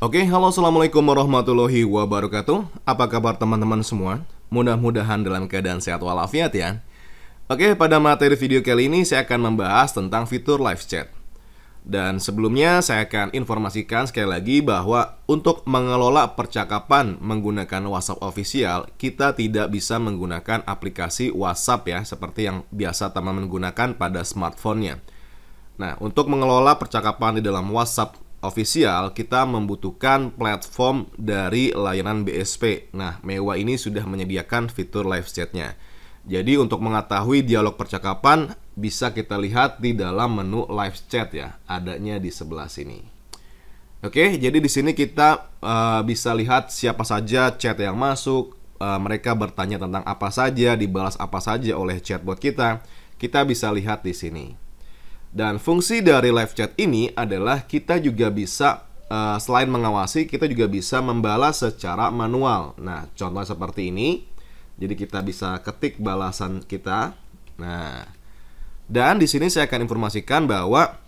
Oke, halo, assalamualaikum warahmatullahi wabarakatuh. Apa kabar teman-teman semua? Mudah-mudahan dalam keadaan sehat walafiat ya. Oke, pada materi video kali ini saya akan membahas tentang fitur live chat. Dan sebelumnya saya akan informasikan sekali lagi bahwa untuk mengelola percakapan menggunakan WhatsApp official, kita tidak bisa menggunakan aplikasi WhatsApp ya, seperti yang biasa teman-teman menggunakan pada smartphone-nya. Nah, untuk mengelola percakapan di dalam WhatsApp official, kita membutuhkan platform dari layanan BSP. Nah, Mewah ini sudah menyediakan fitur live chat-nya. Jadi untuk mengetahui dialog percakapan bisa kita lihat di dalam menu live chat ya, adanya di sebelah sini. Oke, jadi di sini kita bisa lihat siapa saja chat yang masuk, mereka bertanya tentang apa saja, dibalas apa saja oleh chatbot kita. Kita bisa lihat di sini. Dan fungsi dari live chat ini adalah kita juga bisa, selain mengawasi, kita juga bisa membalas secara manual. Nah, contoh seperti ini. Jadi kita bisa ketik balasan kita. Nah, dan di sini saya akan informasikan bahwa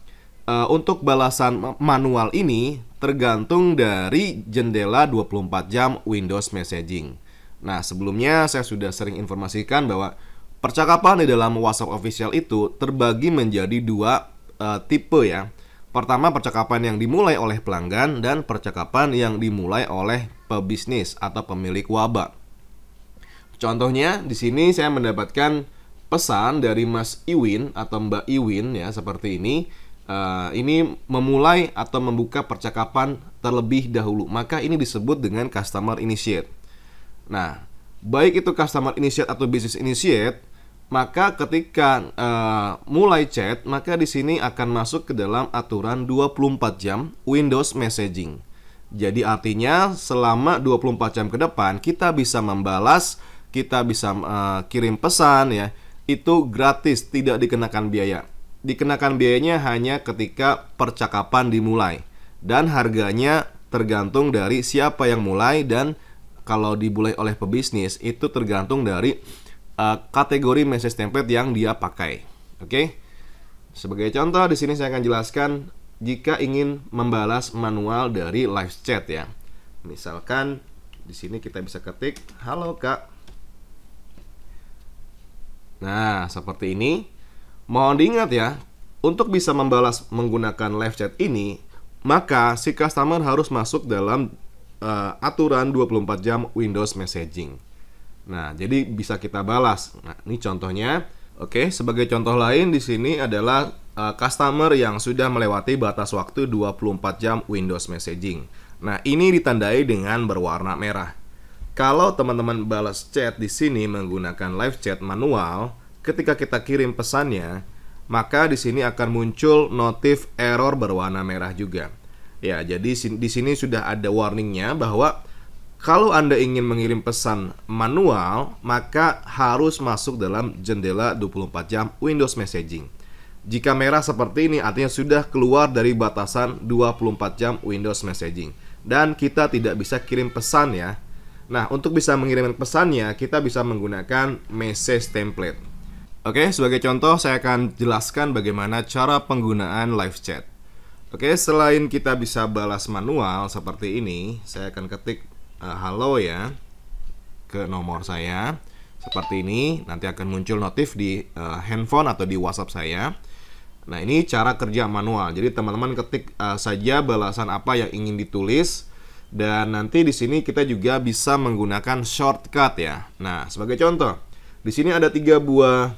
untuk balasan manual ini tergantung dari jendela 24 jam Windows Messaging. Nah, sebelumnya saya sudah sering informasikan bahwa percakapan di dalam WhatsApp official itu terbagi menjadi dua tipe ya. Pertama, percakapan yang dimulai oleh pelanggan dan percakapan yang dimulai oleh pebisnis atau pemilik waba. Contohnya di sini saya mendapatkan pesan dari Mas Iwin atau Mbak Iwin ya, seperti ini. Ini memulai atau membuka percakapan terlebih dahulu. Maka ini disebut dengan customer initiate. Nah, baik itu customer initiate atau business initiate, maka ketika mulai chat, maka di sini akan masuk ke dalam aturan 24 jam Windows Messaging. Jadi artinya selama 24 jam ke depan kita bisa membalas, kita bisa kirim pesan ya, itu gratis, tidak dikenakan biaya. Dikenakan biayanya hanya ketika percakapan dimulai. Dan harganya tergantung dari siapa yang mulai, dan kalau dimulai oleh pebisnis itu tergantung dari kategori message template yang dia pakai. Oke. Sebagai contoh di sini saya akan jelaskan jika ingin membalas manual dari live chat ya. Misalkan di sini kita bisa ketik, "Halo Kak." Nah, seperti ini. Mohon diingat ya, untuk bisa membalas menggunakan live chat ini, maka si customer harus masuk dalam aturan 24 jam Windows Messaging. Nah, jadi bisa kita balas. Nah, ini contohnya. Oke, sebagai contoh lain di sini adalah customer yang sudah melewati batas waktu 24 jam Windows Messaging. Nah, ini ditandai dengan berwarna merah. Kalau teman-teman balas chat di sini menggunakan live chat manual, ketika kita kirim pesannya, maka di sini akan muncul notif error berwarna merah juga. Ya, jadi di sini sudah ada warningnya bahwa kalau Anda ingin mengirim pesan manual, maka harus masuk dalam jendela 24 jam Windows Messaging. Jika merah seperti ini, artinya sudah keluar dari batasan 24 jam Windows Messaging. Dan kita tidak bisa kirim pesan ya. Nah, untuk bisa mengirim pesannya, kita bisa menggunakan message template. Oke, sebagai contoh saya akan jelaskan bagaimana cara penggunaan live chat. Oke, selain kita bisa balas manual seperti ini, saya akan ketik halo ya ke nomor saya seperti ini, nanti akan muncul notif di handphone atau di WhatsApp saya. Nah, ini cara kerja manual. Jadi teman-teman ketik saja balasan apa yang ingin ditulis, dan nanti di sini kita juga bisa menggunakan shortcut ya. Nah, sebagai contoh, di sini ada 3 buah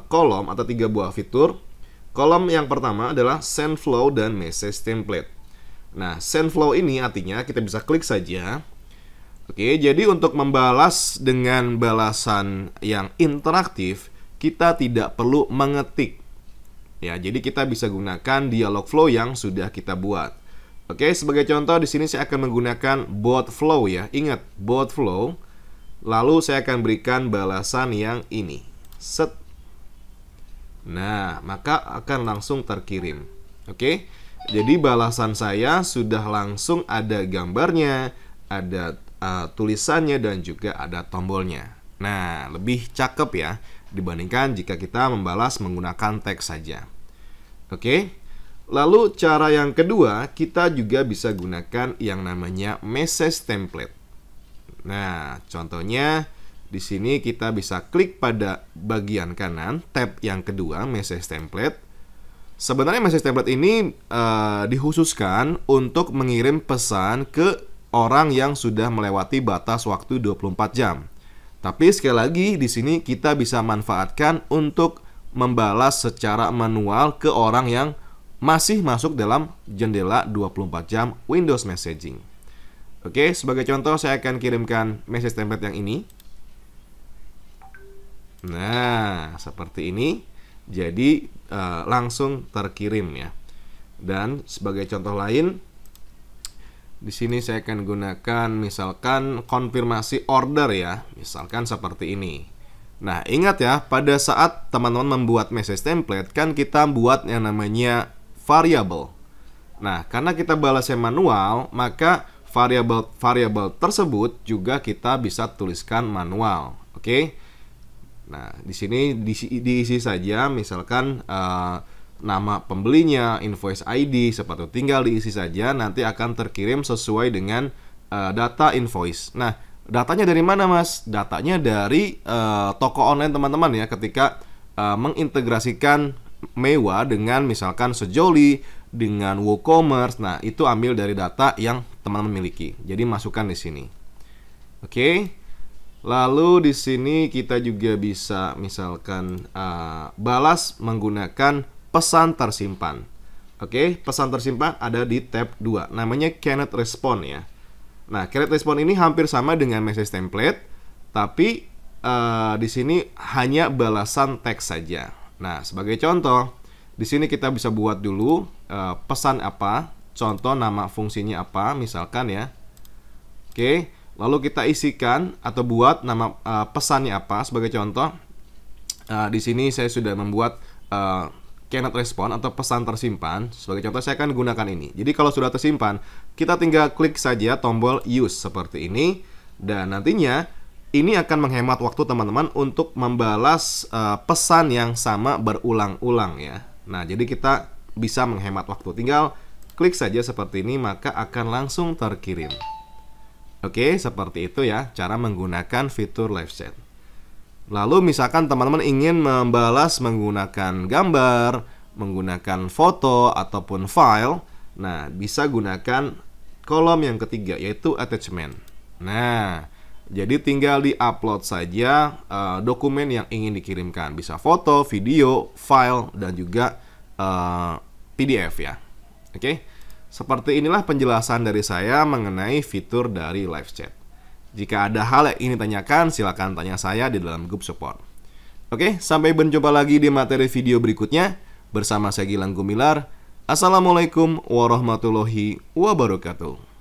kolom atau 3 buah fitur. Kolom yang pertama adalah send flow dan message template. Nah, send flow ini artinya kita bisa klik saja. Oke, jadi untuk membalas dengan balasan yang interaktif, kita tidak perlu mengetik. Ya, jadi kita bisa gunakan dialog flow yang sudah kita buat. Oke, sebagai contoh di sini saya akan menggunakan bot flow ya. Ingat, bot flow. Lalu saya akan berikan balasan yang ini. Set. Nah, maka akan langsung terkirim. Oke. Jadi balasan saya sudah langsung ada gambarnya, ada tulisannya, dan juga ada tombolnya. Nah, lebih cakep ya dibandingkan jika kita membalas menggunakan teks saja. Oke. Lalu cara yang kedua, kita juga bisa gunakan yang namanya message template. Nah, contohnya di sini kita bisa klik pada bagian kanan tab yang kedua, message template. Sebenarnya message template ini dikhususkan untuk mengirim pesan ke orang yang sudah melewati batas waktu 24 jam. Tapi sekali lagi di sini kita bisa manfaatkan untuk membalas secara manual ke orang yang masih masuk dalam jendela 24 jam Windows Messaging. Oke, sebagai contoh saya akan kirimkan message template yang ini. Nah, seperti ini. Jadi langsung terkirim ya. Dan sebagai contoh lain, di sini saya akan gunakan misalkan konfirmasi order ya. Misalkan seperti ini. Nah, ingat ya, pada saat teman-teman membuat message template kan kita buat yang namanya variabel. Nah, karena kita balasnya manual, maka variabel tersebut juga kita bisa tuliskan manual. Oke. Nah, di sini diisi saja misalkan nama pembelinya, invoice ID, seperti itu. Tinggal diisi saja, nanti akan terkirim sesuai dengan data invoice. Nah, datanya dari mana, Mas? Datanya dari toko online teman-teman ya, ketika mengintegrasikan Mewah dengan misalkan Sejoli, dengan WooCommerce. Nah, itu ambil dari data yang teman-teman miliki. Jadi masukkan di sini. Oke. Lalu di sini kita juga bisa misalkan balas menggunakan pesan tersimpan. Oke, pesan tersimpan ada di tab 2. Namanya cannot respond ya. Nah, cannot respond ini hampir sama dengan message template, tapi di sini hanya balasan teks saja. Nah, sebagai contoh, di sini kita bisa buat dulu pesan apa, contoh nama fungsinya apa, misalkan ya. Oke, lalu kita isikan atau buat nama pesannya apa. Sebagai contoh, di sini saya sudah membuat cannot respond atau pesan tersimpan. Sebagai contoh, saya akan gunakan ini. Jadi kalau sudah tersimpan, kita tinggal klik saja tombol use seperti ini, dan nantinya ini akan menghemat waktu teman-teman untuk membalas pesan yang sama berulang-ulang ya. Nah, jadi kita bisa menghemat waktu. Tinggal klik saja seperti ini, maka akan langsung terkirim. Oke, seperti itu ya cara menggunakan fitur live chat. Lalu misalkan teman-teman ingin membalas menggunakan gambar, menggunakan foto ataupun file, nah bisa gunakan kolom yang ketiga yaitu attachment. Nah, jadi tinggal di-upload saja dokumen yang ingin dikirimkan. Bisa foto, video, file, dan juga PDF ya. Oke, seperti inilah penjelasan dari saya mengenai fitur dari live chat. Jika ada hal yang ingin ditanyakan, silakan tanya saya di dalam grup support. Oke, sampai berjumpa lagi di materi video berikutnya. Bersama saya Gilang Gumilar. Assalamualaikum warahmatullahi wabarakatuh.